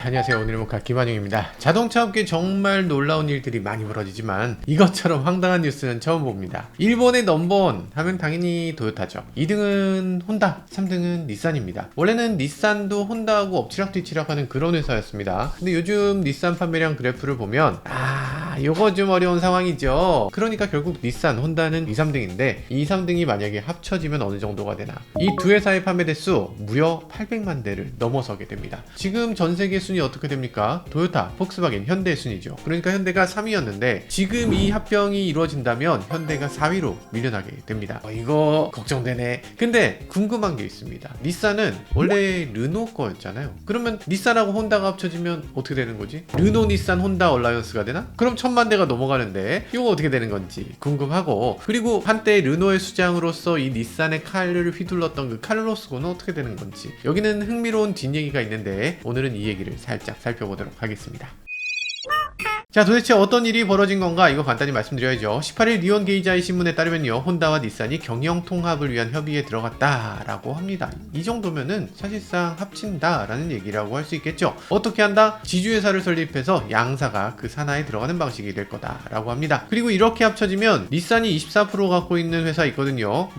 안녕하세요. 오늘의 목카 김한용입니다. 자동차 업계 정말 놀라운 일들이 많이 벌어지지만 이것처럼 황당한 뉴스는 처음 봅니다. 일본의 넘버원 하면 당연히 토요타죠. 2등은 혼다, 3등은 닛산입니다. 원래는 닛산도 혼다하고 엎치락뒤치락하는 그런 회사였습니다. 근데 요즘 닛산 판매량 그래프를 보면 요거 좀 어려운 상황이죠. 그러니까 결국 닛산, 혼다는 2, 3등인데 2, 3등이 만약에 합쳐지면 어느 정도가 되나. 이 두 회사의 판매 대수 무려 800만 대를 넘어서게 됩니다. 지금 전 세계 순위 어떻게 됩니까? 토요타, 폭스바겐, 현대 순위죠. 그러니까 현대가 3위였는데 지금 이 합병이 이루어진다면 현대가 4위로 밀려나게 됩니다. 이거 걱정되네. 근데 궁금한 게 있습니다. 닛산은 원래 르노 거였잖아요. 그러면 닛산하고 혼다가 합쳐지면 어떻게 되는 거지? 르노, 닛산, 혼다 얼라이언스가 되나? 그럼 1000만 대가 넘어가는데 이거 어떻게 되는 건지 궁금하고, 그리고 한때 르노의 수장으로서 이 닛산의 칼을 휘둘렀던 그 카를로스고는 어떻게 되는 건지, 여기는 흥미로운 뒷얘기가 있는데 오늘은 이 얘기를 살짝 살펴보도록 하겠습니다. 자, 도대체 어떤 일이 벌어진 건가? 이거 간단히 말씀드려야죠. 18일 니온 게이자이 신문에 따르면요, 혼다와 닛산이 경영 통합을 위한 협의에 들어갔다라고 합니다. 이 정도면은 사실상 합친다라는 얘기라고 할 수 있겠죠. 어떻게 한다? 지주회사를 설립해서 양사가 그 산하에 들어가는 방식이 될 거다라고 합니다. 그리고 이렇게 합쳐지면 닛산이 24% 갖고 있는 회사 있거든요.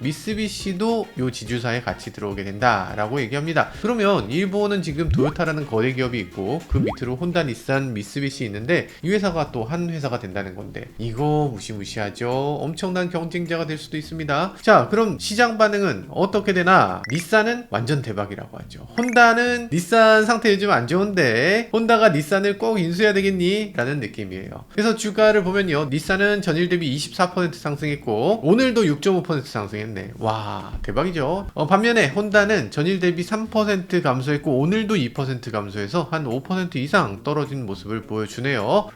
미쓰비시도 요 지주사에 같이 들어오게 된다라고 얘기합니다. 그러면 일본은 지금 도요타라는 거대 기업이 있고 그 밑으로 혼다, 닛산, 미쓰비시 있는데 이 회사가 또 한 회사가 된다는 건데 이거 무시무시하죠. 엄청난 경쟁자가 될 수도 있습니다. 자, 그럼 시장 반응은 어떻게 되나? 닛산은 완전 대박이라고 하죠. 혼다는 닛산 상태 요즘 안 좋은데 혼다가 닛산을 꼭 인수해야 되겠니? 라는 느낌이에요. 그래서 주가를 보면요, 닛산은 전일 대비 24% 상승했고 오늘도 6.5% 상승했네. 와, 대박이죠. 반면에 혼다는 전일 대비 3% 감소했고 오늘도 2% 감소해서 한 5% 이상 떨어진 모습을 보여주네요.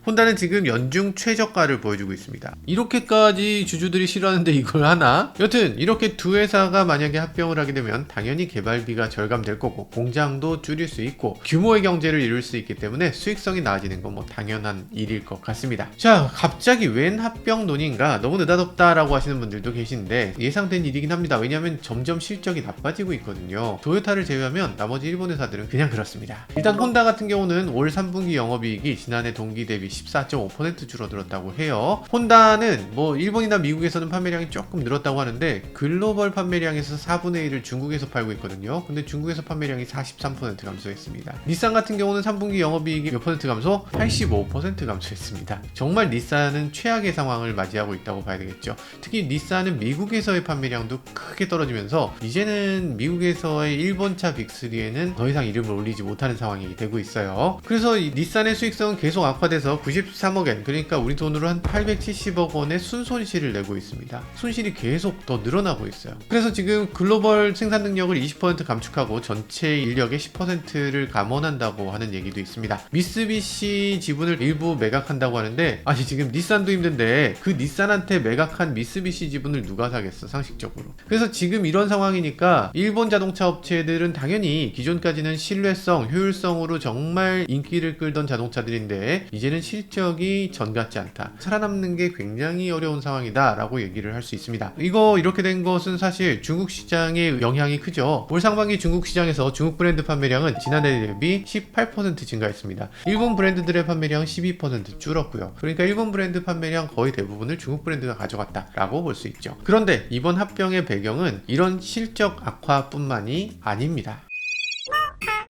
혼다는 지금 연중 최저가를 보여주고 있습니다. 이렇게까지 주주들이 싫어하는데 이걸 하나? 여튼 이렇게 두 회사가 만약에 합병을 하게 되면 당연히 개발비가 절감될 거고 공장도 줄일 수 있고 규모의 경제를 이룰 수 있기 때문에 수익성이 나아지는 건 뭐 당연한 일일 것 같습니다. 자, 갑자기 웬 합병 논의인가? 너무 느닷없다라고 하시는 분들도 계신데 예상된 일이긴 합니다. 왜냐하면 점점 실적이 나빠지고 있거든요. 토요타를 제외하면 나머지 일본 회사들은 그냥 그렇습니다. 일단 혼다 같은 경우는 올 3분기 영업이익이 지난해 동기 대비 14.5% 줄어들었다고 해요. 혼다는 뭐 일본이나 미국에서는 판매량이 조금 늘었다고 하는데 글로벌 판매량에서 4분의 1을 중국에서 팔고 있거든요. 근데 중국에서 판매량이 43% 감소했습니다. 닛산 같은 경우는 3분기 영업이익이 몇 퍼센트 감소? 85% 감소했습니다. 정말 닛산은 최악의 상황을 맞이하고 있다고 봐야 되겠죠. 특히 닛산은 미국에서의 판매량도 크게 떨어지면서 이제는 미국에서의 일본차 빅3에는 더 이상 이름을 올리지 못하는 상황이 되고 있어요. 그래서 이 닛산의 수익성은 계속 악화돼서 93억엔, 그러니까 우리 돈으로 한 870억 원의 순손실을 내고 있습니다. 손실이 계속 더 늘어나고 있어요. 그래서 지금 글로벌 생산 능력을 20% 감축하고 전체 인력의 10%를 감원한다고 하는 얘기도 있습니다. 미쓰비시 지분을 일부 매각한다고 하는데, 아니 지금 닛산도 힘든데 그 닛산한테 매각한 미쓰비시 지분을 누가 사겠어, 상식적으로. 그래서 지금 이런 상황이니까 일본 자동차 업체들은 당연히 기존까지는 신뢰성, 효율성으로 정말 인기를 끌던 자동차들인데 이제는 실적이 전 같지 않다, 살아남는 게 굉장히 어려운 상황이다 라고 얘기를 할 수 있습니다. 이거 이렇게 된 것은 사실 중국 시장의 영향이 크죠. 올 상반기 중국 시장에서 중국 브랜드 판매량은 지난해 대비 18% 증가했습니다. 일본 브랜드들의 판매량은 12% 줄었고요. 그러니까 일본 브랜드 판매량 거의 대부분을 중국 브랜드가 가져갔다 라고 볼 수 있죠. 그런데 이번 합병의 배경은 이런 실적 악화뿐만이 아닙니다.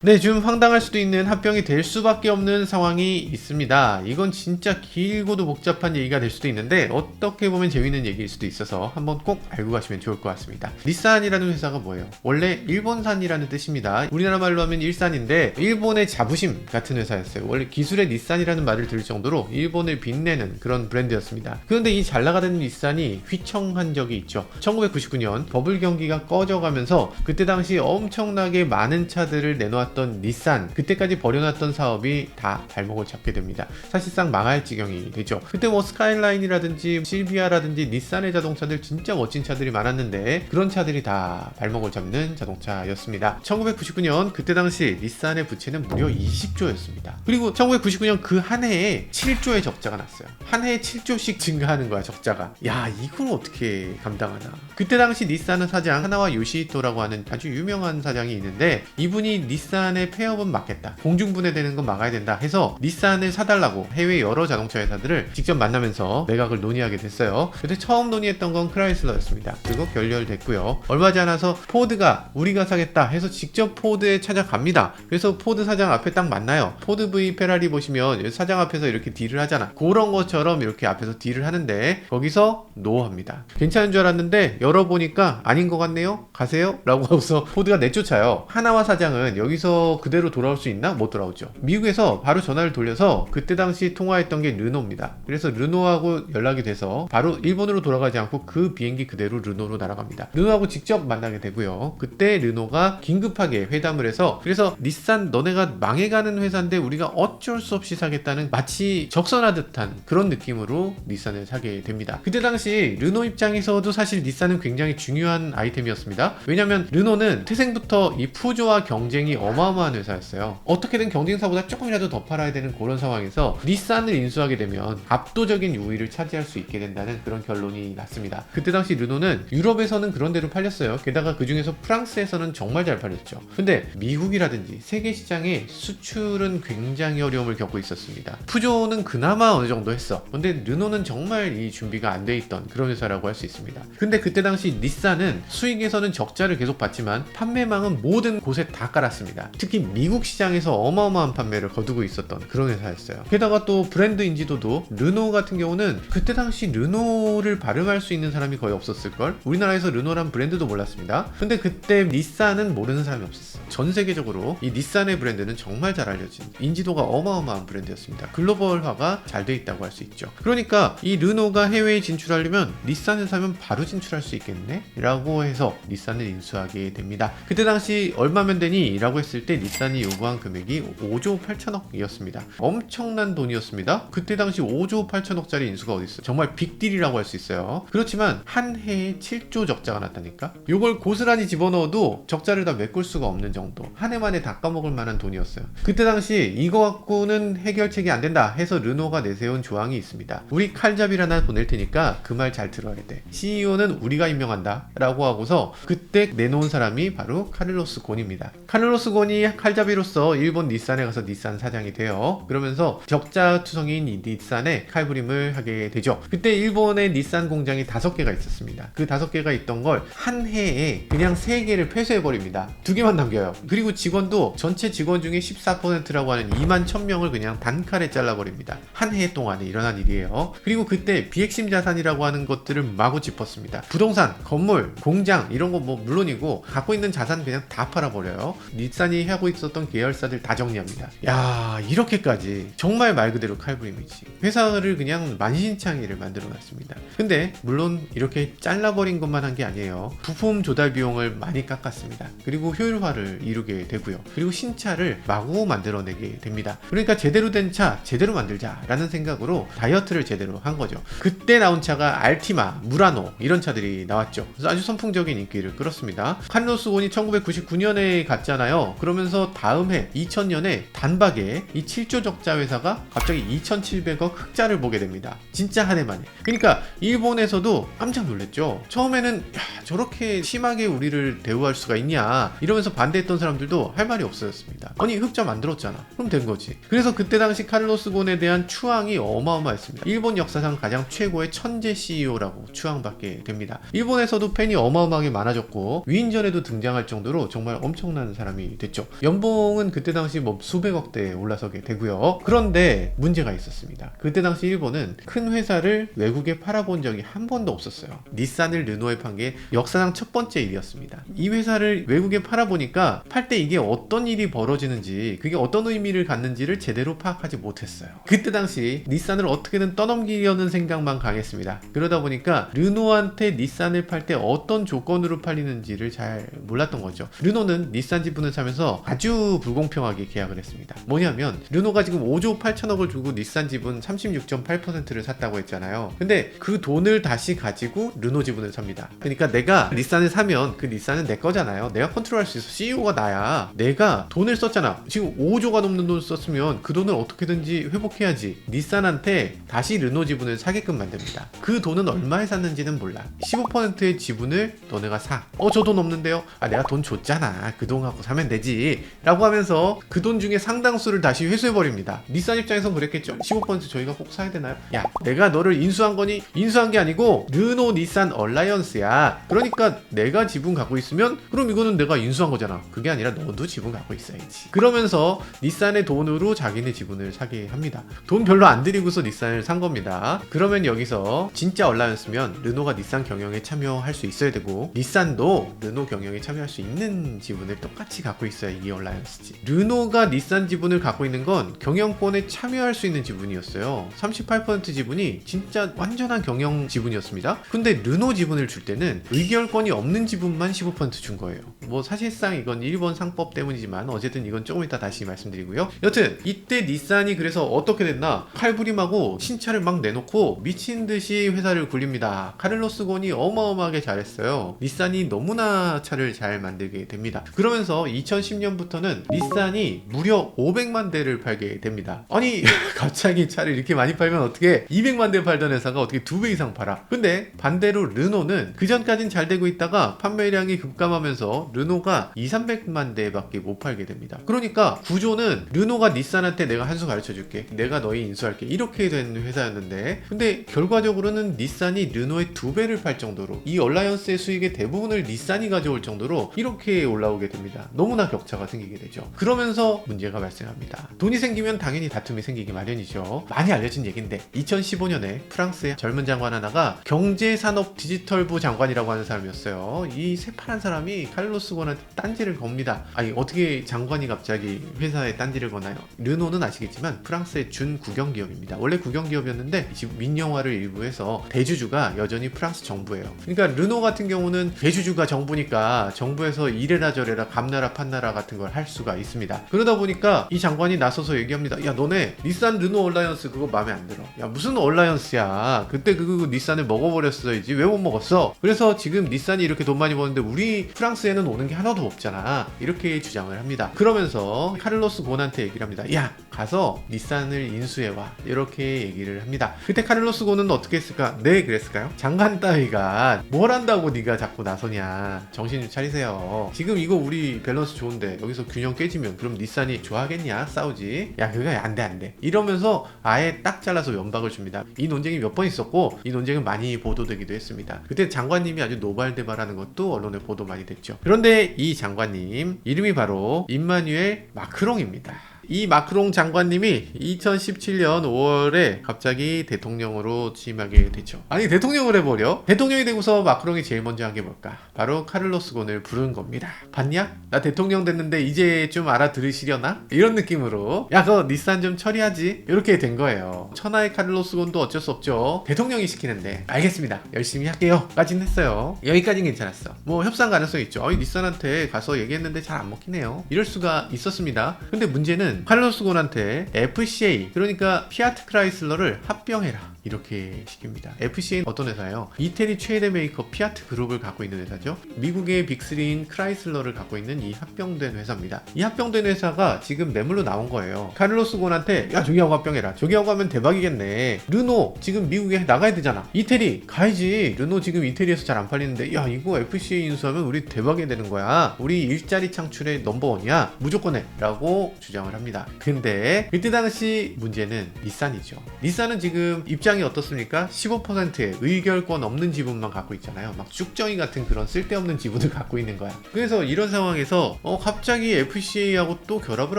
네, 좀 황당할 수도 있는 합병이 될 수밖에 없는 상황이 있습니다. 이건 진짜 길고도 복잡한 얘기가 될 수도 있는데 어떻게 보면 재밌는 얘기일 수도 있어서 한번 꼭 알고 가시면 좋을 것 같습니다. 닛산이라는 회사가 뭐예요? 원래 일본산이라는 뜻입니다. 우리나라 말로 하면 일산인데 일본의 자부심 같은 회사였어요. 원래 기술의 닛산이라는 말을 들을 정도로 일본을 빛내는 그런 브랜드였습니다. 그런데 이 잘 나가던 닛산이 휘청한 적이 있죠. 1999년 버블 경기가 꺼져가면서 그때 당시 엄청나게 많은 차들을 내놓았던 닛산, 그때까지 버려놨던 사업이 다 발목을 잡게 됩니다. 사실상 망할 지경이 되죠. 그때 뭐 스카이라인이라든지 실비아라든지 닛산의 자동차들 진짜 멋진 차들이 많았는데 그런 차들이 다 발목을 잡는 자동차였습니다. 1999년 그때 당시 닛산의 부채는 무려 20조였습니다. 그리고 1999년 그 한 해에 7조의 적자가 났어요. 한 해에 7조씩 증가하는 거야, 적자가. 야, 이걸 어떻게 감당하나. 그때 당시 닛산의 사장 하나와 요시히토라고 하는 아주 유명한 사장이 있는데 이분이 닛산 닛산의 폐업은 막겠다, 공중분해되는 건 막아야 된다 해서 닛산을 사달라고 해외 여러 자동차 회사들을 직접 만나면서 매각을 논의하게 됐어요. 그때 처음 논의했던 건 크라이슬러였습니다. 그리고 결렬됐고요. 얼마 지 않아서 포드가 우리가 사겠다 해서 직접 포드에 찾아갑니다. 그래서 포드 사장 앞에 딱 만나요. 포드 V 페라리 보시면 사장 앞에서 이렇게 딜을 하잖아. 그런 것처럼 이렇게 앞에서 딜을 하는데 거기서 노합니다. 괜찮은 줄 알았는데 열어보니까 아닌 것 같네요, 가세요 라고 하고서 포드가 내쫓아요. 하나와 사장은 여기서 그대로 돌아올 수 있나? 못 돌아오죠. 미국에서 바로 전화를 돌려서 그때 당시 통화했던 게 르노입니다. 그래서 르노하고 연락이 돼서 바로 일본으로 돌아가지 않고 그 비행기 그대로 르노로 날아갑니다. 르노하고 직접 만나게 되고요. 그때 르노가 긴급하게 회담을 해서, 그래서 닛산 너네가 망해가는 회사인데 우리가 어쩔 수 없이 사겠다는 마치 적선하듯한 그런 느낌으로 닛산을 사게 됩니다. 그때 당시 르노 입장에서도 사실 닛산은 굉장히 중요한 아이템이었습니다. 왜냐면 르노는 태생부터 이 푸조와 경쟁이 어마어마한 회사였어요. 어떻게든 경쟁사보다 조금이라도 더 팔아야 되는 그런 상황에서 닛산을 인수하게 되면 압도적인 우위를 차지할 수 있게 된다는 그런 결론이 났습니다. 그때 당시 르노는 유럽에서는 그런 대로 팔렸어요. 게다가 그 중에서 프랑스에서는 정말 잘 팔렸죠. 근데 미국이라든지 세계 시장의 수출은 굉장히 어려움을 겪고 있었습니다. 푸조는 그나마 어느 정도 했어. 근데 르노는 정말 이 준비가 안 돼 있던 그런 회사라고 할 수 있습니다. 근데 그때 당시 닛산은 수익에서는 적자를 계속 봤지만 판매망은 모든 곳에 다 깔았습니다. 특히 미국 시장에서 어마어마한 판매를 거두고 있었던 그런 회사였어요. 게다가 또 브랜드 인지도도 르노 같은 경우는 그때 당시 르노를 발음할 수 있는 사람이 거의 없었을걸? 우리나라에서 르노란 브랜드도 몰랐습니다. 근데 그때 닛산은 모르는 사람이 없었어요. 전 세계적으로 이 닛산의 브랜드는 정말 잘 알려진, 인지도가 어마어마한 브랜드였습니다. 글로벌화가 잘 돼 있다고 할 수 있죠. 그러니까 이 르노가 해외에 진출하려면 닛산을 사면 바로 진출할 수 있겠네? 라고 해서 닛산을 인수하게 됩니다. 그때 당시 얼마면 되니? 라고 했을 때 닛산이 요구한 금액이 5조 8천억이었습니다. 엄청난 돈이었습니다. 그때 당시 5조 8천억짜리 인수가 어딨어요. 정말 빅딜이라고 할 수 있어요. 그렇지만 한 해에 7조 적자가 났다니까? 요걸 고스란히 집어넣어도 적자를 다 메꿀 수가 없는 정도, 한 해만에 다 까먹을 만한 돈이었어요. 그때 당시 이거 갖고는 해결책이 안 된다 해서 르노가 내세운 조항이 있습니다. 우리 칼잡이를 하나 보낼 테니까 그 말 잘 들어야 돼. CEO는 우리가 임명한다 라고 하고서 그때 내놓은 사람이 바로 카를로스 곤입니다. 카를로스 곤이 칼잡이로서 일본 닛산에 가서 닛산 사장이 돼요. 그러면서 적자투성이인 이 닛산에 칼부림을 하게 되죠. 그때 일본에 닛산 공장이 5개가 있었습니다. 그 5개가 있던 걸 한 해에 그냥 3개를 폐쇄해버립니다. 2개만 남겨요. 그리고 직원도 전체 직원 중에 14%라고 하는 2만 1000명을 그냥 단칼에 잘라버립니다. 한 해 동안에 일어난 일이에요. 그리고 그때 비핵심 자산이라고 하는 것들을 마구 짚었습니다. 부동산, 건물, 공장 이런 거 뭐 물론이고 갖고 있는 자산 그냥 다 팔아버려요. 닛산이 하고 있었던 계열사들 다 정리합니다. 야, 이렇게까지 정말 말 그대로 칼부림이지. 회사를 그냥 만신창이를 만들어놨습니다. 근데 물론 이렇게 잘라버린 것만 한 게 아니에요. 부품 조달 비용을 많이 깎았습니다. 그리고 효율화를 이루게 되고요. 그리고 신차를 마구 만들어내게 됩니다. 그러니까 제대로 된 차 제대로 만들자라는 생각으로 다이어트를 제대로 한 거죠. 그때 나온 차가 알티마, 무라노 이런 차들이 나왔죠. 그래서 아주 선풍적인 인기를 끌었습니다. 카를로스 곤이 1999년에 갔잖아요. 그러면서 다음 해 2000년에 단박에 이 7조 적자 회사가 갑자기 2700억 흑자를 보게 됩니다. 진짜 한 해 만에. 그러니까 일본에서도 깜짝 놀랐죠. 처음에는 야, 저렇게 심하게 우리를 대우할 수가 있냐 이러면서 반대했던 사람들도 할 말이 없어졌습니다. 아니 흑자 만들었잖아. 그럼 된 거지. 그래서 그때 당시 카를로스 곤에 대한 추앙이 어마어마했습니다. 일본 역사상 가장 최고의 천재 CEO라고 추앙받게 됩니다. 일본에서도 팬이 어마어마하게 많아졌고 위인전에도 등장할 정도로 정말 엄청난 사람이 됐죠. 연봉은 그때 당시 뭐 수백억대에 올라서게 되고요. 그런데 문제가 있었습니다. 그때 당시 일본은 큰 회사를 외국에 팔아본 적이 한 번도 없었어요. 닛산을 르노에 판 게 역사상 첫 번째 일이었습니다. 이 회사를 외국에 팔아보니까 팔 때 이게 어떤 일이 벌어지는지, 그게 어떤 의미를 갖는지를 제대로 파악하지 못했어요. 그때 당시 닛산을 어떻게든 떠넘기려는 생각만 강했습니다. 그러다 보니까 르노한테 닛산을 팔 때 어떤 조건으로 팔리는지를 잘 몰랐던 거죠. 르노는 닛산 지분을 사면서 아주 불공평하게 계약을 했습니다. 뭐냐면 르노가 지금 5조 8천억을 주고 닛산 지분 36.8%를 샀다고 했잖아요. 근데 그 돈을 다시 가지고 르노 지분을 삽니다. 그러니까 내가 닛산을 사면 그 닛산은 내 거잖아요. 내가 컨트롤할 수 있어. CEO가 나야. 내가 돈을 썼잖아. 지금 5조가 넘는 돈을 썼으면 그 돈을 어떻게든지 회복해야지. 닛산한테 다시 르노 지분을 사게끔 만듭니다. 그 돈은 얼마에 샀는지는 몰라. 15%의 지분을 너네가 사. 저 돈 없는데요? 아, 내가 돈 줬잖아. 그 돈 갖고 사면 되지. 되지 라고 하면서 그 돈 중에 상당수를 다시 회수해버립니다. 닛산 입장에선 그랬겠죠. 15% 저희가 꼭 사야 되나요? 야, 내가 너를 인수한 거니? 인수한 게 아니고 르노 닛산 얼라이언스야. 그러니까 내가 지분 갖고 있으면 그럼 이거는 내가 인수한 거잖아. 그게 아니라 너도 지분 갖고 있어야지. 그러면서 닛산의 돈으로 자기네 지분을 사게 합니다. 돈 별로 안 들이고서 닛산을 산 겁니다. 그러면 여기서 진짜 얼라이언스면 르노가 닛산 경영에 참여할 수 있어야 되고, 닛산도 르노 경영에 참여할 수 있는 지분을 똑같이 갖고 있어야 이 얼라이언스지. 르노가 닛산 지분을 갖고 있는 건 경영권에 참여할 수 있는 지분이었어요. 38% 지분이 진짜 완전한 경영 지분이었습니다. 근데 르노 지분을 줄 때는 의결권이 없는 지분만 15% 준 거예요. 뭐 사실상 이건 일본 상법 때문이지만 어쨌든 이건 조금 이따 다시 말씀드리고요. 여튼 이때 닛산이 그래서 어떻게 됐나, 칼부림하고 신차를 막 내놓고 미친듯이 회사를 굴립니다. 카를로스 곤이 어마어마하게 잘했어요. 닛산이 너무나 차를 잘 만들게 됩니다. 그러면서 2010년부터는 닛산이 무려 500만 대를 팔게 됩니다. 아니 갑자기 차를 이렇게 많이 팔면 어떻게 200만 대 팔던 회사가 어떻게 2배 이상 팔아. 근데 반대로 르노는 그전까진 잘 되고 있다가 판매량이 급감하면서 르노가 200~300만 대밖에 못 팔게 됩니다. 그러니까 구조는 르노가 닛산한테 내가 한 수 가르쳐 줄게, 내가 너희 인수할게, 이렇게 된 회사였는데, 근데 결과적으로는 닛산이 르노의 2배를 팔 정도로, 이 얼라이언스의 수익의 대부분을 닛산이 가져올 정도로 이렇게 올라오게 됩니다. 너무나 격차가 생기게 되죠. 그러면서 문제가 발생합니다. 돈이 생기면 당연히 다툼이 생기기 마련이죠. 많이 알려진 얘기인데 2015년에 프랑스의 젊은 장관 하나가 경제산업 디지털부 장관이라고 하는 사람이었어요. 이 새파란 사람이 카를로스 곤한테 딴지를 겁니다. 아니 어떻게 장관이 갑자기 회사에 딴지를 거나요? 르노는 아시겠지만 프랑스의 준국영기업입니다. 원래 국영기업이었는데 지금 민영화를 일부 해서 대주주가 여전히 프랑스 정부예요. 그러니까 르노 같은 경우는 대주주가 정부니까 정부에서 이래라 저래라 감나라 판나라 같은 걸 할 수가 있습니다. 그러다 보니까 이 장관이 나서서 얘기합니다. 야 너네 닛산 르노 얼라이언스 그거 마음에 안 들어. 야 무슨 얼라이언스야. 그때 그 닛산을 먹어버렸어야지. 왜 못 먹었어? 그래서 지금 닛산이 이렇게 돈 많이 버는데 우리 프랑스에는 오는 게 하나도 없잖아. 이렇게 주장을 합니다. 그러면서 카를로스 곤한테 얘기를 합니다. 야 가서 닛산을 인수해와. 이렇게 얘기를 합니다. 그때 카를로스 곤은 어떻게 했을까? 네 그랬을까요? 장관 따위가 뭘 한다고 네가 자꾸 나서냐. 정신 좀 차리세요. 지금 이거 우리 밸런스 좋은데 여기서 균형 깨지면 그럼 닛산이 좋아하겠냐? 싸우지. 야 그거 안돼 이러면서 아예 딱 잘라서 면박을 줍니다. 이 논쟁이 몇 번 있었고 이 논쟁은 많이 보도되기도 했습니다. 그때 장관님이 아주 노발대발하는 것도 언론에 보도 많이 됐죠. 그런데 이 장관님 이름이 바로 임마뉴엘 마크롱입니다. 이 마크롱 장관님이 2017년 5월에 갑자기 대통령으로 취임하게 됐죠. 아니 대통령을 해버려? 대통령이 되고서 마크롱이 제일 먼저 한 게 뭘까? 바로 카를로스 곤을 부른 겁니다. 봤냐? 나 대통령 됐는데 이제 좀 알아들으시려나? 이런 느낌으로 야 그거 닛산 좀 처리하지? 이렇게 된 거예요. 천하의 카를로스 곤도 어쩔 수 없죠. 대통령이 시키는데 알겠습니다. 열심히 할게요. 까진 했어요. 여기까지는 괜찮았어. 뭐 협상 가능성이 있죠. 닛산한테 가서 얘기했는데 잘 안 먹히네요. 이럴 수가 있었습니다. 근데 문제는 카를로스 곤한테 FCA 그러니까 피아트 크라이슬러를 합병해라 이렇게 시킵니다. FCA는 어떤 회사예요? 이태리 최대 메이커 피아트 그룹을 갖고 있는 회사죠. 미국의 빅3인 크라이슬러를 갖고 있는 이 합병된 회사입니다. 이 합병된 회사가 지금 매물로 나온 거예요. 카를로스 곤한테 야 저기하고 합병해라. 저기하고 하면 대박이겠네. 르노 지금 미국에 나가야 되잖아. 이태리 가야지. 르노 지금 이태리에서 잘 안 팔리는데 야 이거 FCA 인수하면 우리 대박이 되는 거야. 우리 일자리 창출의 넘버원이야. 무조건 해 라고 주장을 합니다. 근데 그때 당시 문제는 닛산이죠. 닛산은 지금 입장이 어떻습니까? 15%의 의결권 없는 지분만 갖고 있잖아요. 막 쭉정이 같은 그런 쓸데없는 지분을 갖고 있는 거야. 그래서 이런 상황에서 갑자기 FCA하고 또 결합을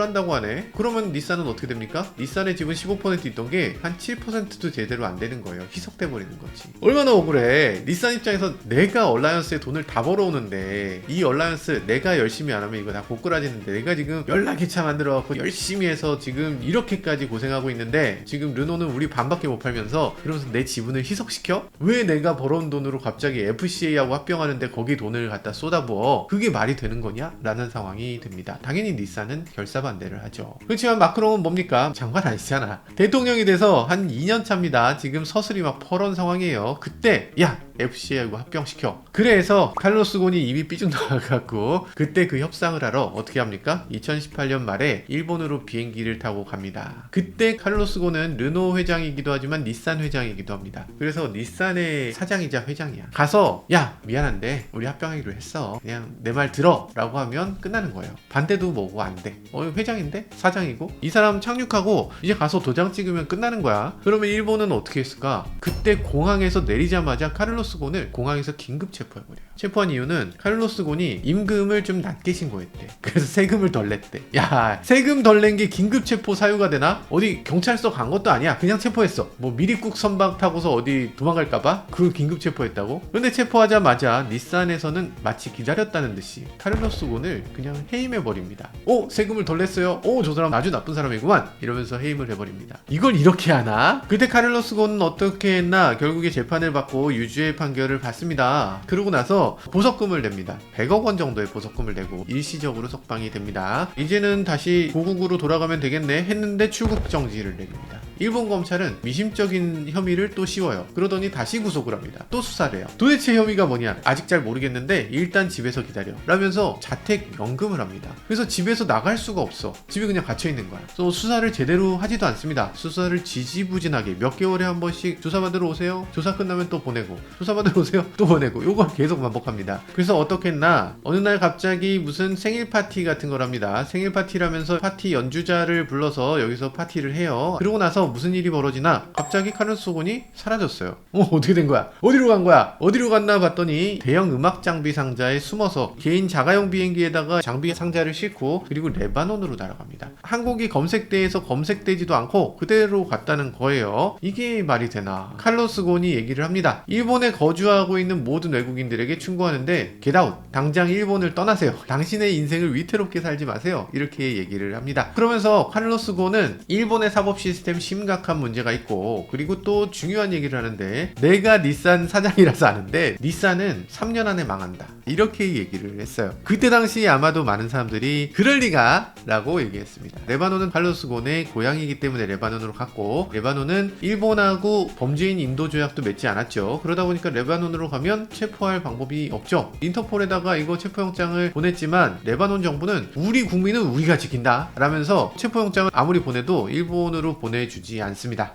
한다고 하네. 그러면 닛산은 어떻게 됩니까? 닛산의 지분 15% 있던 게 한 7%도 제대로 안 되는 거예요. 희석돼 버리는 거지. 얼마나 억울해. 닛산 입장에서 내가 얼라이언스에 돈을 다 벌어오는데 이 얼라이언스 내가 열심히 안 하면 이거 다 고꾸라지는데 내가 지금 연락이 차 만들어 갖고 열심히 해서 지금 이렇게까지 고생하고 있는데 지금 르노는 우리 반밖에 못 팔면서 그러면서 내 지분을 희석시켜? 왜 내가 벌어온 돈으로 갑자기 FCA하고 합병하는데 거기 돈을 갖다 쏟아부어? 그게 말이 되는 거냐? 라는 상황이 됩니다. 당연히 닛산은 결사반대를 하죠. 그렇지만 마크롱은 뭡니까? 장관 아니잖아. 대통령이 돼서 한 2년 차입니다. 지금 서슬이 막 퍼런 상황이에요. 그때 야 FCA하고 합병시켜. 그래서 칼로스 곤이 입이 삐죽 나와갖고 그때 그 협상을 하러 어떻게 합니까? 2018년 말에 일본으로 비행기를 타고 갑니다. 그때 칼로스 곤은 르노 회장이기도 하지만 닛산 회장이기도 합니다. 그래서 닛산의 사장이자 회장이야. 가서 야 미안한데 우리 합병하기로 했어. 그냥 내 말 들어 라고 하면 끝나는 거예요. 반대도 뭐고 안 돼. 회장인데? 사장이고? 이 사람 착륙하고 이제 가서 도장 찍으면 끝나는 거야. 그러면 일본은 어떻게 했을까? 그때 공항에서 내리자마자 카를로스 곤을 공항에서 긴급 체포해버려요. 체포한 이유는 카를로스 곤이 임금을 좀 낮게 신고했대. 그래서 세금을 덜 냈대. 야, 세금 덜 낸 게 긴급 체포 사유가 되나? 어디 경찰서 간 것도 아니야. 그냥 체포했어. 뭐 미리국 선박 타고서 어디 도망갈까봐 그걸 긴급 체포했다고? 근데 체포하자마자 닛산에서는 마치 기다렸다는 듯이 카를로스 곤을 그냥 해임해버립니다. 세금을 덜 냈어요. 저 사람 아주 나쁜 사람이구만. 이러면서 해임을 해버립니다. 이걸 이렇게 하나? 그때 카를로스 곤은 어떻게 했나? 결국에 재판을 받고 유죄의 판결을 받습니다. 그러고 나서 보석금을 냅니다. 100억 원 정도의 보석금을 내고 일시적으로 석방이 됩니다. 이제는 다시 고국으로 돌아가면 되겠네 했는데 출국 정지를 내립니다. 일본 검찰은 미심적인 혐의를 또 씌워요. 그러더니 다시 구속을 합니다. 또 수사를 해요. 도대체 혐의가 뭐냐? 아직 잘 모르겠는데 일단 집에서 기다려 라면서 자택 연금을 합니다. 그래서 집에서 나갈 수가 없어. 집에 그냥 갇혀있는 거야. 그래서 수사를 제대로 하지도 않습니다. 수사를 지지부진하게 몇 개월에 한 번씩 조사받으러 오세요. 조사 끝나면 또 보내고 조사받으러 오세요. 또 보내고 요걸 계속 반복합니다. 그래서 어떻게 했나? 어느 날 갑자기 무슨 생일 파티 같은 걸 합니다. 생일 파티라면서 파티 연주자를 불러서 여기서 파티를 해요. 그러고 나서 무슨 일이 벌어지나 갑자기 카를로스 곤이 사라졌어요. 어떻게 된 거야? 어디로 간 거야? 어디로 갔나 봤더니 대형 음악 장비 상자에 숨어서 개인 자가용 비행기에다가 장비 상자를 싣고 그리고 레바논으로 날아갑니다. 한국이 검색대에서 검색되지도 않고 그대로 갔다는 거예요. 이게 말이 되나? 칼로스 곤이 얘기를 합니다. 일본에 거주하고 있는 모든 외국인들에게 충고하는데 Get out! 당장 일본을 떠나세요. 당신의 인생을 위태롭게 살지 마세요. 이렇게 얘기를 합니다. 그러면서 칼로스 곤은 일본의 사법 시스템 심각한 문제가 있고 그리고 또 중요한 얘기를 하는데 내가 닛산 사장이라서 아는데 닛산은 3년 안에 망한다. 이렇게 얘기를 했어요. 그때 당시 아마도 많은 사람들이 그럴 리가 라고 얘기했습니다. 레바논은 칼로스 곤의 고향이기 때문에 레바논으로 갔고 레바논은 일본하고 범죄인 인도 조약도 맺지 않았죠. 그러다 보니까 레바논으로 가면 체포할 방법이 없죠. 인터폴에다가 이거 체포영장을 보냈지만 레바논 정부는 우리 국민은 우리가 지킨다 라면서 체포영장을 아무리 보내도 일본으로 보내주지 않습니다.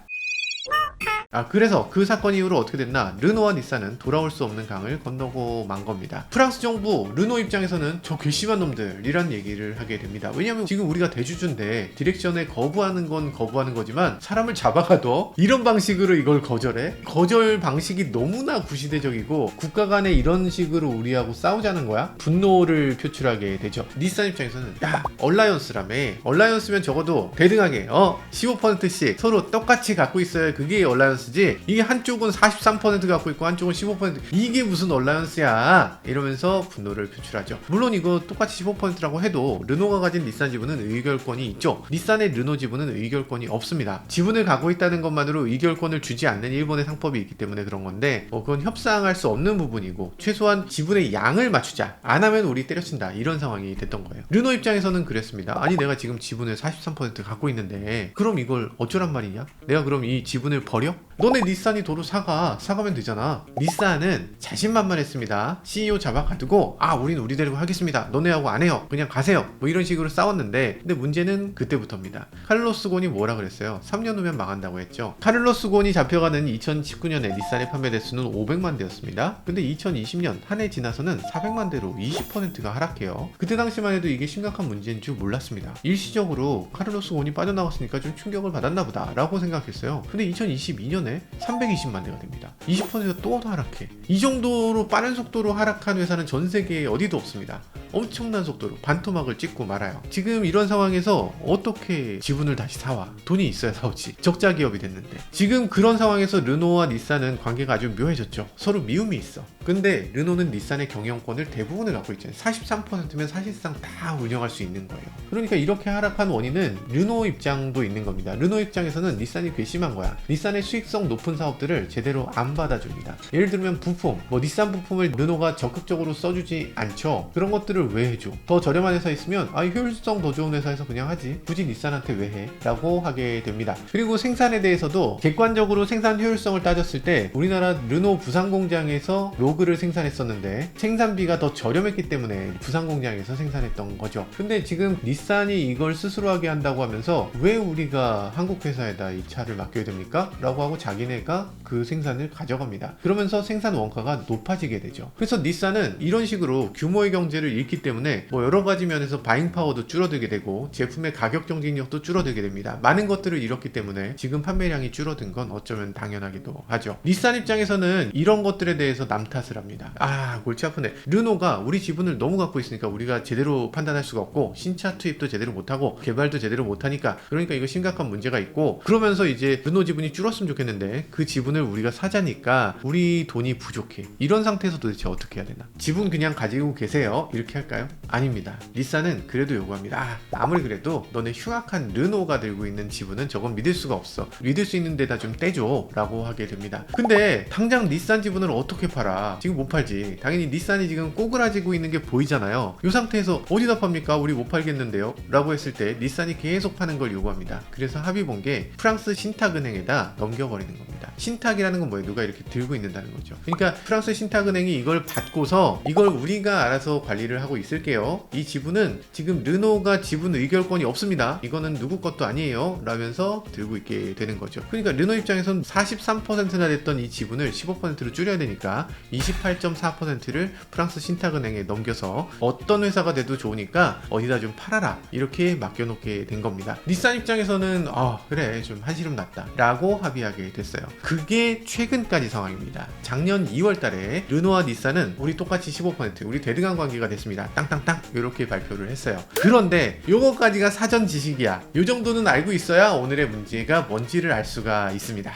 그래서 그 사건 이후로 어떻게 됐나? 르노와 닛산은 돌아올 수 없는 강을 건너고 만 겁니다. 프랑스 정부 르노 입장에서는 저 괘씸한 놈들이란 얘기를 하게 됩니다. 왜냐면 지금 우리가 대주주인데 디렉션에 거부하는 건 거부하는 거지만 사람을 잡아가도 이런 방식으로 이걸 거절해? 거절 방식이 너무나 구시대적이고 국가 간에 이런 식으로 우리하고 싸우자는 거야? 분노를 표출하게 되죠. 닛산 입장에서는 야 얼라이언스라며 얼라이언스면 적어도 대등하게 15%씩 서로 똑같이 갖고 있어야 그게 얼라이언스 지 이게 한쪽은 43% 갖고 있고 한쪽은 15% 이게 무슨 얼라이언스야 이러면서 분노를 표출하죠. 물론 이거 똑같이 15%라고 해도 르노가 가진 닛산 지분은 의결권이 있죠. 닛산의 르노 지분은 의결권이 없습니다. 지분을 갖고 있다는 것만으로 의결권을 주지 않는 일본의 상법이 있기 때문에 그런 건데 그건 협상할 수 없는 부분이고 최소한 지분의 양을 맞추자 안 하면 우리 때려친다 이런 상황이 됐던 거예요. 르노 입장에서는 그랬습니다. 아니 내가 지금 지분을 43% 갖고 있는데 그럼 이걸 어쩌란 말이냐? 내가 그럼 이 지분을 버려? 너네 닛산이 도로 사가면 되잖아. 닛산은 자신만만했습니다. CEO 잡아가두고 우린 우리 데리고 하겠습니다. 너네하고 안 해요. 그냥 가세요. 뭐 이런 식으로 싸웠는데 근데 문제는 그때부터입니다. 카를로스 곤이 뭐라 그랬어요? 3년 후면 망한다고 했죠. 카를로스 곤이 잡혀가는 2019년에 닛산의 판매 대수는 500만 대였습니다. 근데 2020년 한 해 지나서는 400만 대로 20%가 하락해요. 그때 당시만 해도 이게 심각한 문제인 줄 몰랐습니다. 일시적으로 카를로스 곤이 빠져나갔으니까 좀 충격을 받았나 보다 라고 생각했어요. 근데 2022년에 320만 대가 됩니다. 20%가 또 하락해. 이 정도로 빠른 속도로 하락한 회사는 전 세계에 어디도 없습니다. 엄청난 속도로 반토막을 찍고 말아요. 지금 이런 상황에서 어떻게 지분을 다시 사와? 돈이 있어야 사오지. 적자 기업이 됐는데. 지금 그런 상황에서 르노와 닛산은 관계가 아주 묘해졌죠. 서로 미움이 있어. 근데 르노는 닛산의 경영권을 대부분을 갖고 있잖아요. 43%면 사실상 다 운영할 수 있는 거예요. 그러니까 이렇게 하락한 원인은 르노 입장도 있는 겁니다. 르노 입장에서는 닛산이 괘씸한 거야. 닛산의 수익성 높은 사업들을 제대로 안 받아줍니다. 예를 들면 부품, 닛산 부품을 르노가 적극적으로 써주지 않죠. 그런 것들을 이거를 왜 해줘? 더 저렴한 회사 있으면 효율성 더 좋은 회사에서 그냥 하지 굳이 닛산한테 왜 해? 라고 하게 됩니다. 그리고 생산에 대해서도 객관적으로 생산 효율성을 따졌을 때 우리나라 르노 부산 공장에서 로그를 생산했었는데 생산비가 더 저렴했기 때문에 부산 공장에서 생산했던 거죠. 근데 지금 닛산이 이걸 스스로 하게 한다고 하면서 왜 우리가 한국 회사에다 이 차를 맡겨야 됩니까? 라고 하고 자기네가 그 생산을 가져갑니다. 그러면서 생산 원가가 높아지게 되죠. 그래서 닛산은 이런 식으로 규모의 경제를 잃기 때문에 뭐 여러 가지 면에서 바잉 파워도 줄어들게 되고 제품의 가격 경쟁력도 줄어들게 됩니다. 많은 것들을 잃었기 때문에 지금 판매량이 줄어든 건 어쩌면 당연하기도 하죠. 닛산 입장에서는 이런 것들에 대해서 남 탓을 합니다. 골치 아프네. 르노가 우리 지분을 너무 갖고 있으니까 우리가 제대로 판단할 수가 없고 신차 투입도 제대로 못하고 개발도 제대로 못하니까 그러니까 이거 심각한 문제가 있고 그러면서 이제 르노 지분이 줄었으면 좋겠는데 그 지분을 우리가 사자니까 우리 돈이 부족해. 이런 상태에서 도대체 어떻게 해야 되나? 지분 그냥 가지고 계세요. 이렇게 할까요? 아닙니다. 닛산은 그래도 요구합니다. 아무리 그래도 너네 흉악한 르노가 들고 있는 지분은 저건 믿을 수가 없어. 믿을 수 있는 데다 좀 떼줘 라고 하게 됩니다. 근데 당장 닛산 지분을 어떻게 팔아? 지금 못 팔지. 당연히 닛산이 지금 꼬그라지고 있는 게 보이잖아요. 이 상태에서 어디다 팝니까? 우리 못 팔겠는데요? 라고 했을 때 닛산이 계속 파는 걸 요구합니다. 그래서 합의 본 게 프랑스 신탁은행에다 넘겨버리는 겁니다. 신탁이라는 건 뭐예요? 누가 이렇게 들고 있는다는 거죠. 그러니까 프랑스 신탁은행이 이걸 받고서 이걸 우리가 알아서 관리를 하고 있을게요. 이 지분은 지금 르노가 지분 의결권이 없습니다. 이거는 누구 것도 아니에요. 라면서 들고 있게 되는 거죠. 그러니까 르노 입장에서는 43%나 됐던 이 지분을 15%로 줄여야 되니까 28.4%를 프랑스 신탁은행에 넘겨서 어떤 회사가 돼도 좋으니까 어디다 좀 팔아라 이렇게 맡겨놓게 된 겁니다. 닛산 입장에서는 그래 좀 한시름 났다 라고 합의하게 됐어요. 그게 최근까지 상황입니다. 작년 2월 달에 르노와 닛산은 우리 똑같이 15% 우리 대등한 관계가 됐습니다. 땅땅땅 이렇게 발표를 했어요. 그런데 요거까지가 사전 지식이야. 요 정도는 알고 있어야 오늘의 문제가 뭔지를 알 수가 있습니다.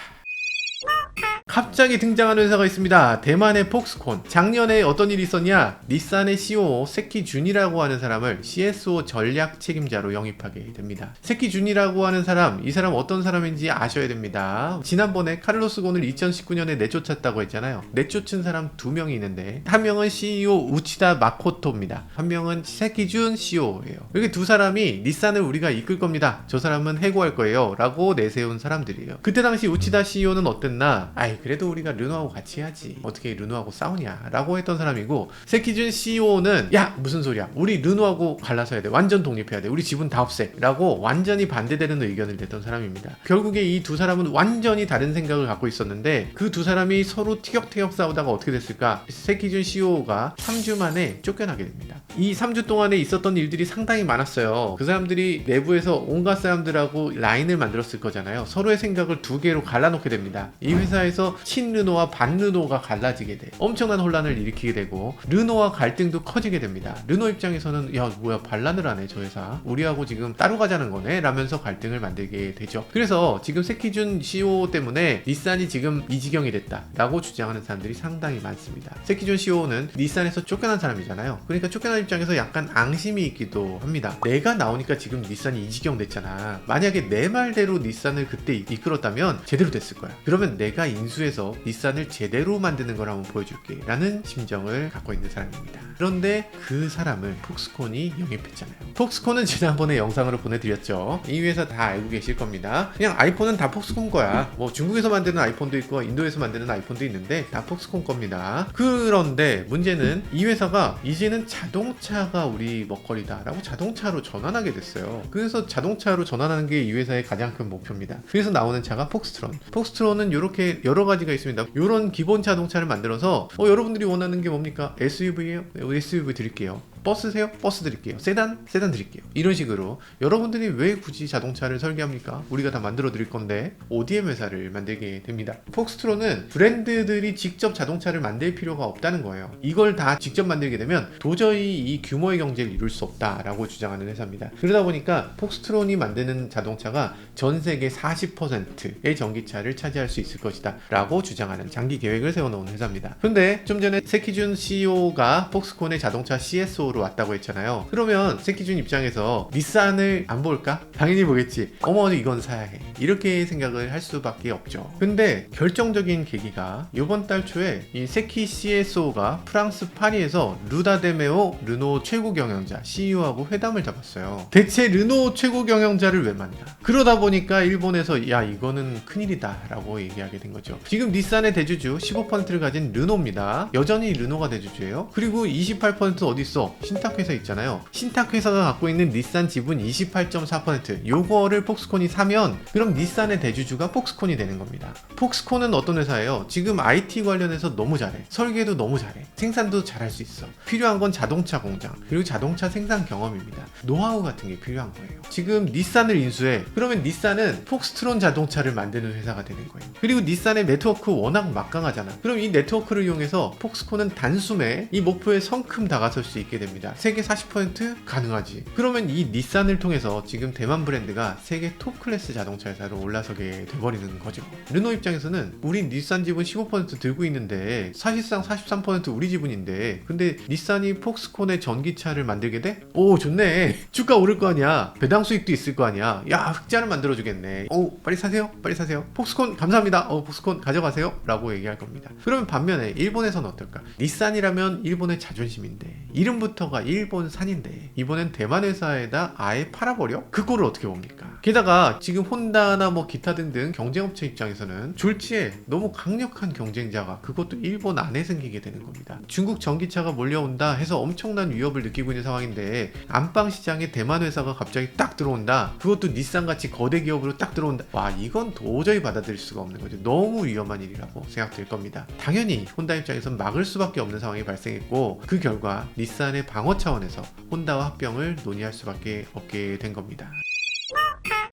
갑자기 등장하는 회사가 있습니다. 대만의 폭스콘. 작년에 어떤 일이 있었냐? 닛산의 COO 세키준이라고 하는 사람을 CSO 전략 책임자로 영입하게 됩니다. 세키준이라고 하는 사람, 이 사람 어떤 사람인지 아셔야 됩니다. 지난번에 카를로스 곤을 2019년에 내쫓았다고 했잖아요. 내쫓은 사람 2명이 있는데 한 명은 CEO 우치다 마코토입니다. 한 명은 세키준 COO예요. 이렇게 두 사람이 닛산을 우리가 이끌 겁니다. 저 사람은 해고할 거예요. 라고 내세운 사람들이에요. 그때 당시 우치다 CEO는 어땠나? 그래도 우리가 르노하고 같이 해야지 어떻게 르노하고 싸우냐 라고 했던 사람이고 세키준 CEO는 야 무슨 소리야 우리 르노하고 갈라서야 돼 완전 독립해야 돼 우리 지분 다 없애 라고 완전히 반대되는 의견을 냈던 사람입니다. 결국에 이 두 사람은 완전히 다른 생각을 갖고 있었는데 그 두 사람이 서로 티격태격 싸우다가 어떻게 됐을까? 세키준 CEO가 3주 만에 쫓겨나게 됩니다. 이 3주 동안에 있었던 일들이 상당히 많았어요. 그 사람들이 내부에서 온갖 사람들하고 라인을 만들었을 거잖아요. 서로의 생각을 두 개로 갈라놓게 됩니다. 이 회사에서 친르노와 반르노가 갈라지게 돼 엄청난 혼란을 일으키게 되고 르노와 갈등도 커지게 됩니다. 르노 입장에서는 야 뭐야 반란을 하네 저 회사 우리하고 지금 따로 가자는 거네 라면서 갈등을 만들게 되죠. 그래서 지금 세키준 CEO 때문에 닛산이 지금 이 지경이 됐다 라고 주장하는 사람들이 상당히 많습니다. 세키준 CEO는 닛산에서 쫓겨난 사람이잖아요. 그러니까 쫓겨난 입장에서 약간 앙심이 있기도 합니다. 내가 나오니까 지금 닛산이 이 지경 됐잖아. 만약에 내 말대로 닛산을 그때 이끌었다면 제대로 됐을 거야. 그러면 내가 인수해서 닛산을 제대로 만드는 걸 한번 보여줄게 라는 심정을 갖고 있는 사람입니다. 그런데 그 사람을 폭스콘이 영입했잖아요. 폭스콘은 지난번에 영상으로 보내드렸죠. 이 회사 다 알고 계실 겁니다. 그냥 아이폰은 다 폭스콘 거야. 뭐 중국에서 만드는 아이폰도 있고 인도에서 만드는 아이폰도 있는데 다 폭스콘 겁니다. 그런데 문제는 이 회사가 이제는 자동차가 우리 먹거리다 라고 자동차로 전환하게 됐어요. 그래서 자동차로 전환하는 게 이 회사의 가장 큰 목표입니다. 그래서 나오는 차가 폭스트론. 폭스트론은 이렇게 여러 가지가 있습니다. 이런 기본 자동차를 만들어서 여러분들이 원하는 게 뭡니까? SUV예요? SUV 드릴게요. 버스세요? 버스 드릴게요. 세단? 세단 드릴게요. 이런 식으로 여러분들이 왜 굳이 자동차를 설계합니까? 우리가 다 만들어 드릴 건데 ODM 회사를 만들게 됩니다. 폭스트론은 브랜드들이 직접 자동차를 만들 필요가 없다는 거예요. 이걸 다 직접 만들게 되면 도저히 이 규모의 경제를 이룰 수 없다라고 주장하는 회사입니다. 그러다 보니까 폭스트론이 만드는 자동차가 전 세계 40%의 전기차를 차지할 수 있을 것이다 라고 주장하는 장기 계획을 세워놓은 회사입니다. 그런데 좀 전에 세키준 CEO가 폭스콘의 자동차 CSO로 쪽으로 왔다고 했잖아요. 그러면 새끼준 입장에서 닛산을 안 볼까? 당연히 보겠지. 어머 이건 사야 해. 이렇게 생각을 할 수밖에 없죠. 근데 결정적인 계기가 이번 달 초에 이 세키 CSO가 프랑스 파리에서 루다데메오 르노 최고 경영자 CEO하고 회담을 잡았어요. 대체 르노 최고 경영자를 왜 만나? 그러다 보니까 일본에서 야 이거는 큰일이다 라고 얘기하게 된 거죠. 지금 닛산의 대주주 15%를 가진 르노입니다. 여전히 르노가 대주주예요. 그리고 28% 어디 있어? 신탁회사 있잖아요. 신탁회사가 갖고 있는 닛산 지분 28.4%, 요거를 폭스콘이 사면 그럼 닛산의 대주주가 폭스콘이 되는 겁니다. 폭스콘은 어떤 회사예요? 지금 IT 관련해서 너무 잘해. 설계도 너무 잘해. 생산도 잘할 수 있어. 필요한 건 자동차 공장 그리고 자동차 생산 경험입니다. 노하우 같은 게 필요한 거예요. 지금 닛산을 인수해. 그러면 닛산은 폭스트론 자동차를 만드는 회사가 되는 거예요. 그리고 닛산의 네트워크 워낙 막강하잖아. 그럼 이 네트워크를 이용해서 폭스콘은 단숨에 이 목표에 성큼 다가설 수 있게 됩니다. 세계 40% 가능하지. 그러면 이 닛산을 통해서 지금 대만 브랜드가 세계 톱 클래스 자동차 회사로 올라서게 돼버리는 거죠. 르노 입장에서는 우리 닛산 지분 15% 들고 있는데 사실상 43% 우리 지분인데 근데 닛산이 폭스콘의 전기차를 만들게 돼? 오 좋네. 주가 오를 거 아니야. 배당 수익도 있을 거 아니야. 야 흑자를 만들어주겠네. 오 빨리 사세요. 빨리 사세요. 폭스콘 감사합니다. 폭스콘 가져가세요. 라고 얘기할 겁니다. 그러면 반면에 일본에서는 어떨까? 닛산이라면 일본의 자존심인데 이름부터가 일본산인데 이번엔 대만 회사에다 아예 팔아버려? 그거를 어떻게 봅니까? 게다가 지금 혼다나 뭐 기타 등등 경쟁업체 입장에서는 졸지에 너무 강력한 경쟁자가 그것도 일본 안에 생기게 되는 겁니다. 중국 전기차가 몰려온다 해서 엄청난 위협을 느끼고 있는 상황인데 안방 시장에 대만 회사가 갑자기 딱 들어온다. 그것도 닛산같이 거대 기업으로 딱 들어온다. 와 이건 도저히 받아들일 수가 없는 거죠. 너무 위험한 일이라고 생각될 겁니다. 당연히 혼다 입장에선 막을 수밖에 없는 상황이 발생했고 그 결과 닛산의 방어 차원에서 혼다와 합병을 논의할 수밖에 없게 된 겁니다.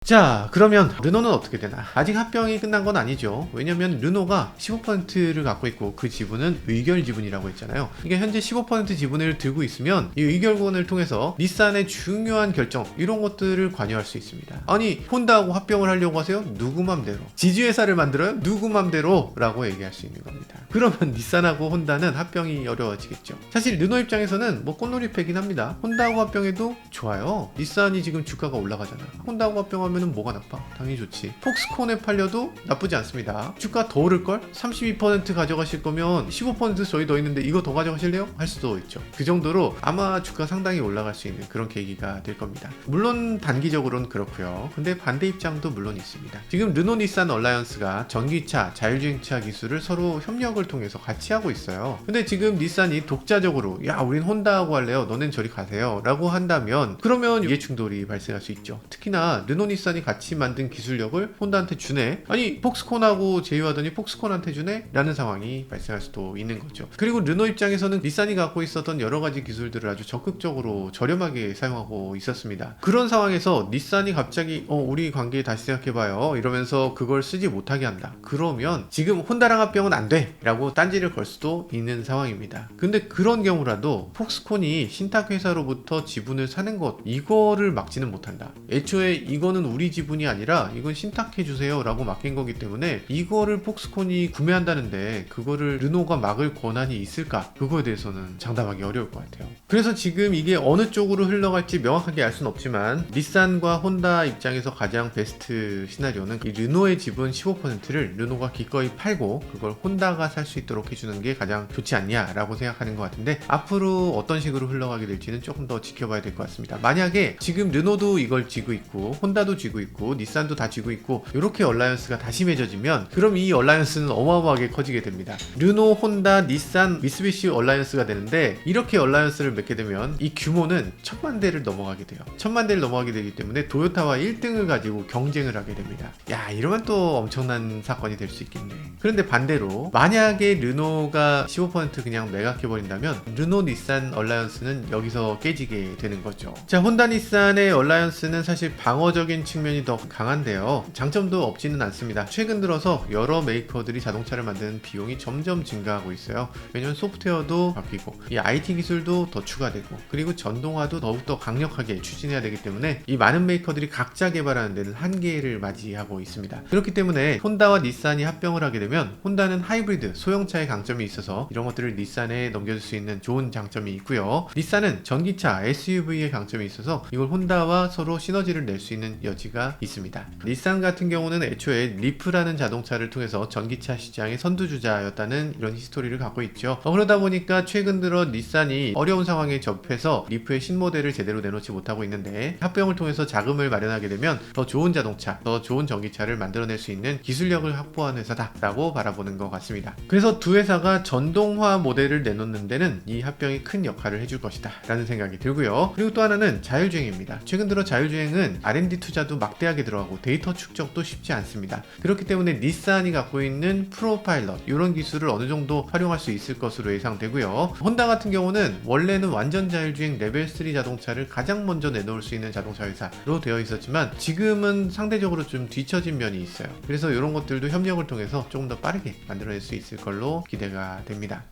자 그러면 르노는 어떻게 되나? 아직 합병이 끝난 건 아니죠. 왜냐면 르노가 15%를 갖고 있고 그 지분은 의결 지분이라고 했잖아요. 이게 현재 15% 지분을 들고 있으면 이 의결권을 통해서 닛산의 중요한 결정 이런 것들을 관여할 수 있습니다. 아니 혼다하고 합병을 하려고 하세요? 누구 맘대로. 지주회사를 만들어요? 누구 맘대로 라고 얘기할 수 있는 겁니다. 그러면 닛산하고 혼다는 합병이 어려워지겠죠. 사실 르노 입장에서는 뭐 꽃놀이패긴 합니다. 혼다하고 합병해도 좋아요. 닛산이 지금 주가가 올라가잖아. 혼다하고 합병하면 뭐가 나빠? 당연히 좋지. 폭스콘에 팔려도 나쁘지 않습니다. 주가 더 오를걸? 32% 가져가실 거면 15% 저희 더 있는데 이거 더 가져가실래요? 할 수도 있죠. 그 정도로 아마 주가 상당히 올라갈 수 있는 그런 계기가 될 겁니다. 물론 단기적으로는 그렇고요. 근데 반대 입장도 물론 있습니다. 지금 르노 닛산 얼라이언스가 전기차, 자율주행차 기술을 서로 협력을 통해서 같이 하고 있어요. 근데 지금 닛산이 독자적으로 야 우린 혼다하고 할래요. 너넨 저리 가세요. 라고 한다면 그러면 이해 충돌이 발생할 수 있죠. 특히나 르노 닛산 같이 만든 기술력을 혼다한테 주네? 아니 폭스콘하고 제휴하더니 폭스콘한테 주네? 라는 상황이 발생할 수도 있는 거죠. 그리고 르노 입장에서는 닛산이 갖고 있었던 여러가지 기술들을 아주 적극적으로 저렴하게 사용하고 있었습니다. 그런 상황에서 닛산이 갑자기 우리 관계 다시 생각해봐요 이러면서 그걸 쓰지 못하게 한다. 그러면 지금 혼다랑 합병은 안 돼! 라고 딴지를 걸 수도 있는 상황입니다. 근데 그런 경우라도 폭스콘이 신탁회사로부터 지분을 사는 것 이거를 막지는 못한다. 애초에 이거는 우리 지분이 아니라 이건 신탁해주세요 라고 맡긴 거기 때문에 이거를 폭스콘이 구매한다는데 그거를 르노가 막을 권한이 있을까? 그거에 대해서는 장담하기 어려울 것 같아요. 그래서 지금 이게 어느 쪽으로 흘러갈지 명확하게 알 수는 없지만 닛산과 혼다 입장에서 가장 베스트 시나리오는 이 르노의 지분 15%를 르노가 기꺼이 팔고 그걸 혼다가 살 수 있도록 해주는 게 가장 좋지 않냐 라고 생각하는 것 같은데 앞으로 어떤 식으로 흘러가게 될지는 조금 더 지켜봐야 될 것 같습니다. 만약에 지금 르노도 이걸 쥐고 있고 혼다도 쥐고 있고 닛산도 다 쥐고 있고 이렇게 얼라이언스가 다시 맺어지면 그럼 이 얼라이언스는 어마어마하게 커지게 됩니다. 르노, 혼다, 닛산, 미쓰비시 얼라이언스가 되는데 이렇게 얼라이언스를 맺게 되면 이 규모는 1000만 대를 넘어가게 돼요. 1000만 대를 넘어가게 되기 때문에 도요타와 1등을 가지고 경쟁을 하게 됩니다. 야 이러면 또 엄청난 사건이 될 수 있겠네. 그런데 반대로 만약에 르노가 15% 그냥 매각해버린다면 르노, 닛산 얼라이언스는 여기서 깨지게 되는 거죠. 자 혼다, 닛산의 얼라이언스는 사실 방어적인 측면이 더 강한데요. 장점도 없지는 않습니다. 최근 들어서 여러 메이커들이 자동차를 만드는 비용이 점점 증가하고 있어요. 왜냐면 소프트웨어도 바뀌고 이 IT 기술도 더 추가되고 그리고 전동화도 더욱더 강력하게 추진해야 되기 때문에 이 많은 메이커들이 각자 개발하는 데는 한계를 맞이하고 있습니다. 그렇기 때문에 혼다와 닛산이 합병을 하게 되면 혼다는 하이브리드 소형차의 강점이 있어서 이런 것들을 닛산에 넘겨줄 수 있는 좋은 장점이 있고요. 닛산은 전기차 SUV의 강점이 있어서 이걸 혼다와 서로 시너지를 낼 수 있는 여지가 있습니다. 닛산 같은 경우는 애초에 리프라는 자동차를 통해서 전기차 시장의 선두주자였다는 이런 히스토리를 갖고 있죠. 그러다 보니까 최근 들어 닛산이 어려운 상황에 접해서 리프의 신모델을 제대로 내놓지 못하고 있는데 합병을 통해서 자금을 마련하게 되면 더 좋은 자동차, 더 좋은 전기차를 만들어낼 수 있는 기술력을 확보한 회사다라고 바라보는 것 같습니다. 그래서 두 회사가 전동화 모델을 내놓는 데는 이 합병이 큰 역할을 해줄 것이다 라는 생각이 들고요. 그리고 또 하나는 자율주행입니다. 최근 들어 자율주행은 R&D 투자도 막대하게 들어가고 데이터 축적도 쉽지 않습니다. 그렇기 때문에 닛산이 갖고 있는 프로파일럿 이런 기술을 어느 정도 활용할 수 있을 것으로 예상되고요. 혼다 같은 경우는 원래는 완전 자율주행 레벨 3 자동차를 가장 먼저 내놓을 수 있는 자동차 회사로 되어 있었지만 지금은 상대적으로 좀 뒤처진 면이 있어요. 그래서 이런 것들도 협력을 통해서 조금 더 빠르게 만들어낼 수 있을 걸로 기대가 됩니다.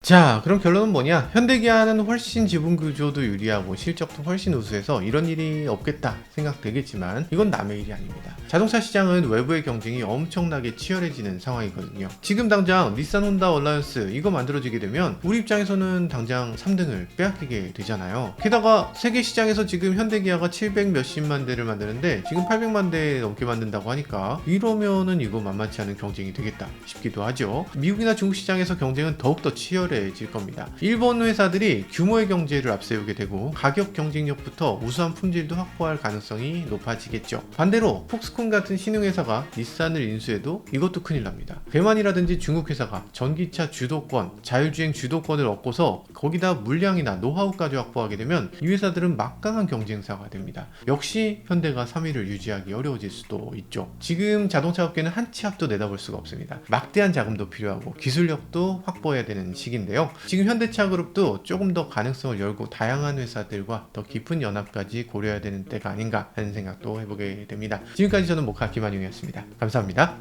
자, 그럼 결론은 뭐냐? 현대기아는 훨씬 지분 구조도 유리하고 실적도 훨씬 우수해서 이런 일이 없겠다 생각되겠지만 이건 남의 일이 아닙니다. 자동차 시장은 외부의 경쟁이 엄청나게 치열해지는 상황이거든요. 지금 당장 닛산 혼다 얼라이언스 이거 만들어지게 되면 우리 입장에서는 당장 3등을 빼앗기게 되잖아요. 게다가 세계 시장에서 지금 현대기아가 700 몇십만 대를 만드는데 지금 800만 대 넘게 만든다고 하니까 이러면은 이거 만만치 않은 경쟁이 되겠다 싶기도 하죠. 미국이나 중국 시장에서 경쟁은 더욱더 치열해질 겁니다. 일본 회사들이 규모의 경제를 앞세우게 되고 가격 경쟁력부터 우수한 품질도 확보할 가능성이 높아지겠죠. 반대로 폭스콘 같은 신흥회사가 닛산을 인수해도 이것도 큰일 납니다. 대만이라든지 중국 회사가 전기차 주도권, 자율주행 주도권을 얻고서 거기다 물량이나 노하우까지 확보하게 되면 이 회사들은 막강한 경쟁사가 됩니다. 역시 현대가 3위를 유지하기 어려워질 수도 있죠. 지금 자동차 업계는 한 치 앞도 내다볼 수가 없습니다. 막대한 자금도 필요하고 기술력도 확보해야 되는 시기인데요. 지금 현대차그룹도 조금 더 가능성을 열고 다양한 회사들과 더 깊은 연합까지 고려해야 되는 때가 아닌가 하는 생각도 해보게 됩니다. 지금까지 저는 모카 김한용이었습니다. 감사합니다.